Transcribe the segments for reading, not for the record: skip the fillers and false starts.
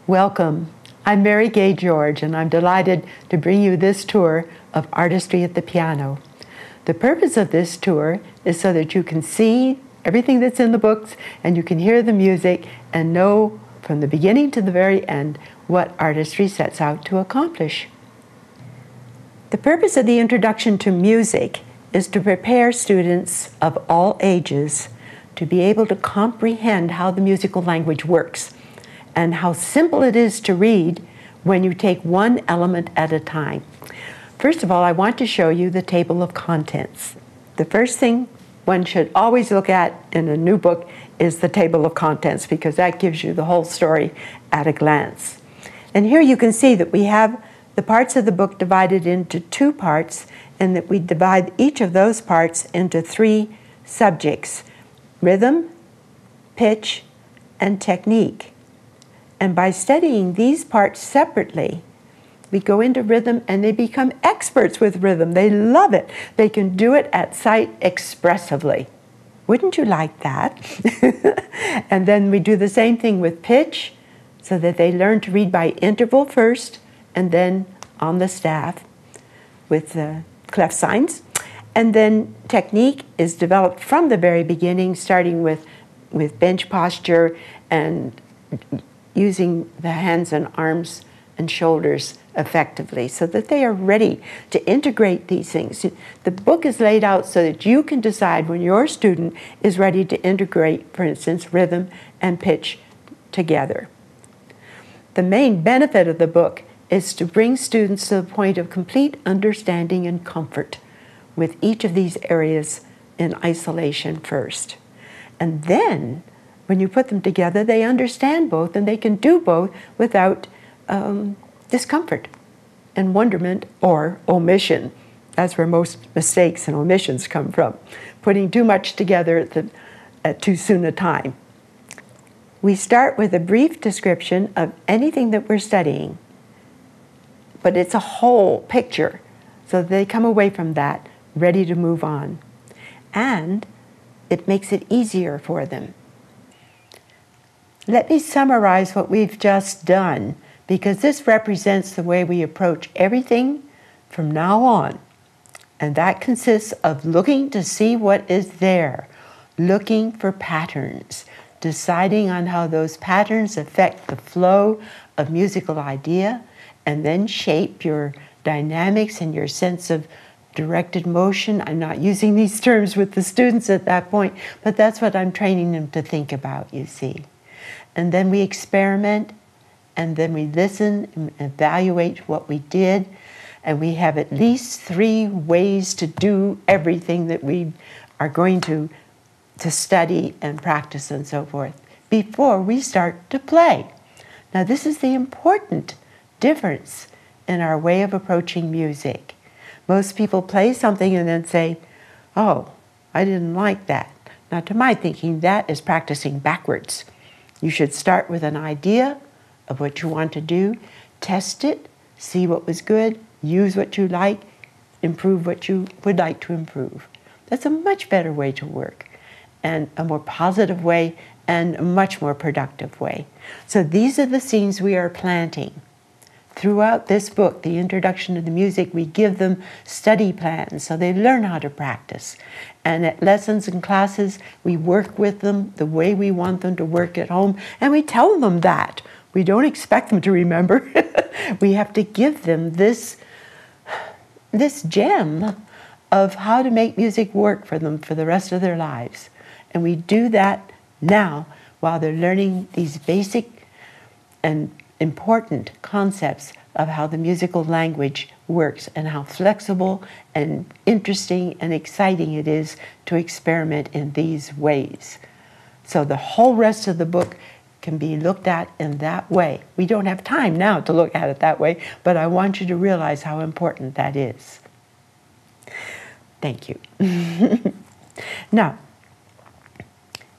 Welcome. I'm Mary Gay George, and I'm delighted to bring you this tour of Artistry at the piano. The purpose of this tour is so that you can see everything that's in the books and you can hear the music and know from the beginning to the very end what artistry sets out to accomplish. The purpose of the introduction to music is to prepare students of all ages to be able to comprehend how the musical language works and how simple it is to read when you take one element at a time. First of all, I want to show you the table of contents. The first thing one should always look at in a new book is the table of contents, because that gives you the whole story at a glance. And here you can see that we have the parts of the book divided into two parts, and that we divide each of those parts into three subjects: rhythm, pitch, and technique. And by studying these parts separately, we go into rhythm and they become experts with rhythm. They love it. They can do it at sight expressively. Wouldn't you like that? And then we do the same thing with pitch, so that they learn to read by interval first and then on the staff with the clef signs. And then technique is developed from the very beginning, starting with bench posture and using the hands and arms and shoulders effectively so that they are ready to integrate these things. The book is laid out so that you can decide when your student is ready to integrate, for instance, rhythm and pitch together. The main benefit of the book is to bring students to the point of complete understanding and comfort with each of these areas in isolation first. And then, when you put them together, they understand both and they can do both without discomfort and wonderment or omission. That's where most mistakes and omissions come from, putting too much together at too soon a time. We start with a brief description of anything that we're studying, but it's a whole picture, so that they come away from that ready to move on. And it makes it easier for them. Let me summarize what we've just done, because this represents the way we approach everything from now on. And that consists of looking to see what is there, looking for patterns, deciding on how those patterns affect the flow of musical idea, and then shape your dynamics and your sense of directed motion. I'm not using these terms with the students at that point, but that's what I'm training them to think about, you see. And then we experiment, and then we listen and evaluate what we did, and we have at least 3 ways to do everything that we are going to study and practice and so forth before we start to play. Now, this is the important difference in our way of approaching music. Most people play something and then say, "Oh, I didn't like that." Now, to my thinking, that is practicing backwards. You should start with an idea of what you want to do, test it, see what was good, use what you like, improve what you would like to improve. That's a much better way to work, and a more positive way, and a much more productive way. So these are the scenes we are planting. Throughout this book, the introduction to the music, we give them study plans so they learn how to practice. And at lessons and classes, we work with them the way we want them to work at home, and we tell them that. We don't expect them to remember. We have to give them this gem of how to make music work for them for the rest of their lives. And we do that now while they're learning these basic and important concepts of how the musical language works and how flexible and interesting and exciting it is to experiment in these ways. So the whole rest of the book can be looked at in that way. We don't have time now to look at it that way, but I want you to realize how important that is. Thank you. Now,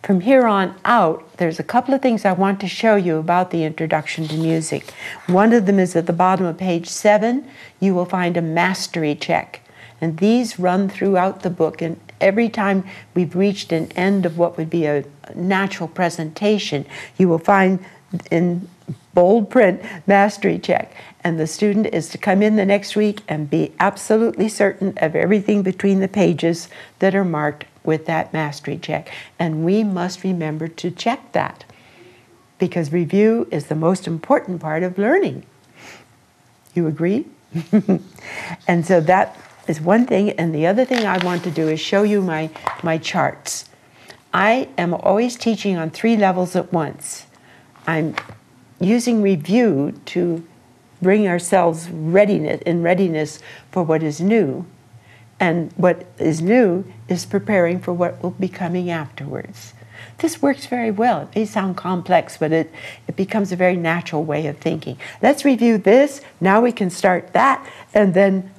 from here on out, there's a couple of things I want to show you about the introduction to music. One of them is at the bottom of page 7. You will find a mastery check. And these run throughout the book. And every time we've reached an end of what would be a natural presentation, you will find in bold print, mastery check. And the student is to come in the next week and be absolutely certain of everything between the pages that are marked with that mastery check. And we must remember to check that, because review is the most important part of learning. You agree? And so that is one thing. And the other thing I want to do is show you my charts. I am always teaching on 3 levels at once. I'm using review to bring ourselves in readiness for what is new. And what is new is preparing for what will be coming afterwards. This works very well. It may sound complex, but it becomes a very natural way of thinking. Let's review this. Now we can start that, and then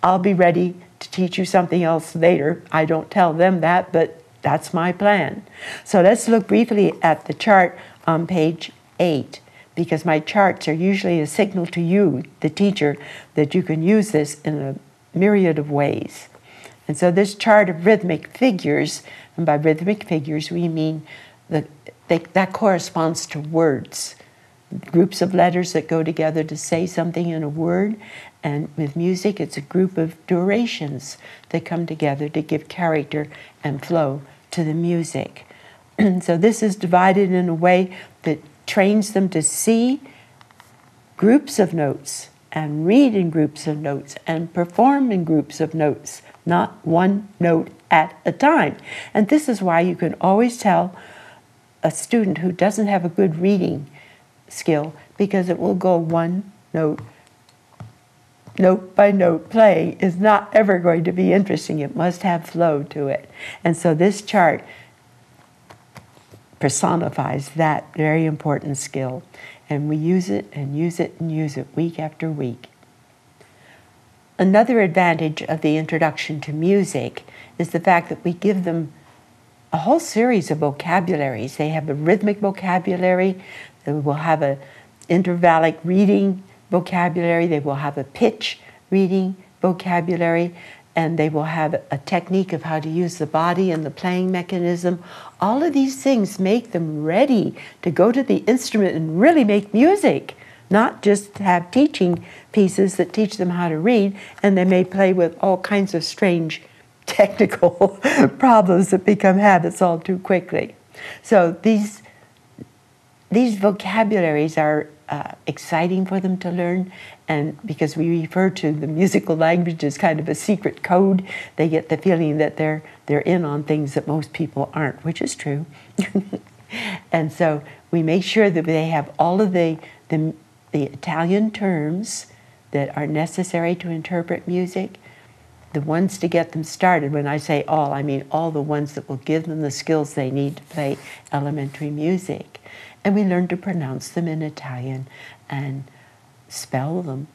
I'll be ready to teach you something else later. I don't tell them that, but that's my plan. So let's look briefly at the chart on page 8, because my charts are usually a signal to you, the teacher, that you can use this in a myriad of ways. And so this chart of rhythmic figures, and by rhythmic figures we mean that corresponds to words, groups of letters that go together to say something in a word. And with music, it's a group of durations that come together to give character and flow to the music. So this is divided in a way that trains them to see groups of notes and read in groups of notes and perform in groups of notes, not one note at a time. And this is why you can always tell a student who doesn't have a good reading skill, because it will go one note by note. Playing is not ever going to be interesting. It must have flow to it. And so this chart personifies that very important skill. And we use it and use it and use it week after week. Another advantage of the introduction to music is the fact that we give them a whole series of vocabularies. They have a rhythmic vocabulary. They will have an intervallic reading vocabulary. They will have a pitch reading vocabulary. And they will have a technique of how to use the body and the playing mechanism. All of these things make them ready to go to the instrument and really make music, not just have teaching pieces that teach them how to read, and they may play with all kinds of strange technical problems that become habits all too quickly. So these vocabularies are exciting for them to learn, and because we refer to the musical language as kind of a secret code, they get the feeling that they're in on things that most people aren't, which is true. And so we make sure that they have all of the Italian terms that are necessary to interpret music, the ones to get them started. When I say all, I mean all the ones that will give them the skills they need to play elementary music. And we learn to pronounce them in Italian and spell them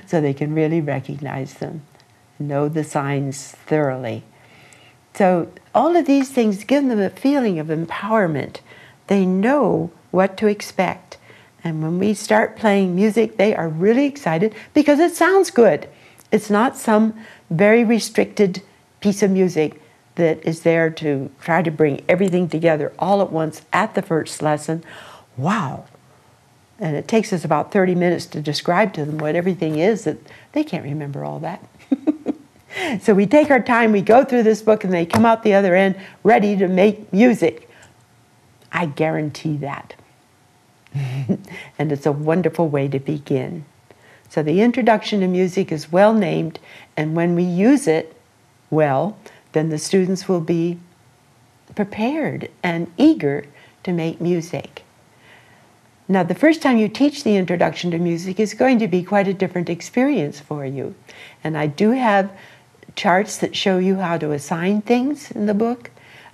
so they can really recognize them, know the signs thoroughly. So all of these things give them a feeling of empowerment. They know what to expect. And when we start playing music, they are really excited because it sounds good. It's not some very restricted piece of music that is there to try to bring everything together all at once at the first lesson. Wow. And it takes us about 30 minutes to describe to them what everything is, that they can't remember all that. So we take our time, we go through this book, and they come out the other end ready to make music. I guarantee that. And it's a wonderful way to begin. So the introduction to music is well named, and when we use it well, then the students will be prepared and eager to make music. Now, the first time you teach the introduction to music is going to be quite a different experience for you. And I do have charts that show you how to assign things in the book.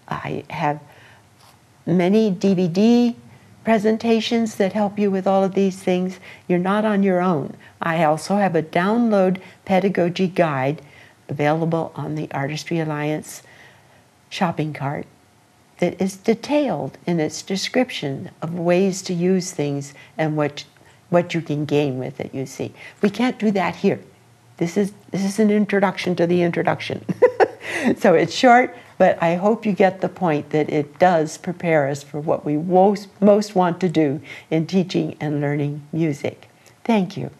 I have many DVD presentations that help you with all of these things. You're not on your own. I also have a download pedagogy guide available on the Artistry Alliance shopping cart that is detailed in its description of ways to use things and what you can gain with it, you see. We can't do that here. This is an introduction to the introduction. So it's short, But I hope you get the point that it does prepare us for what we most want to do in teaching and learning music. Thank you.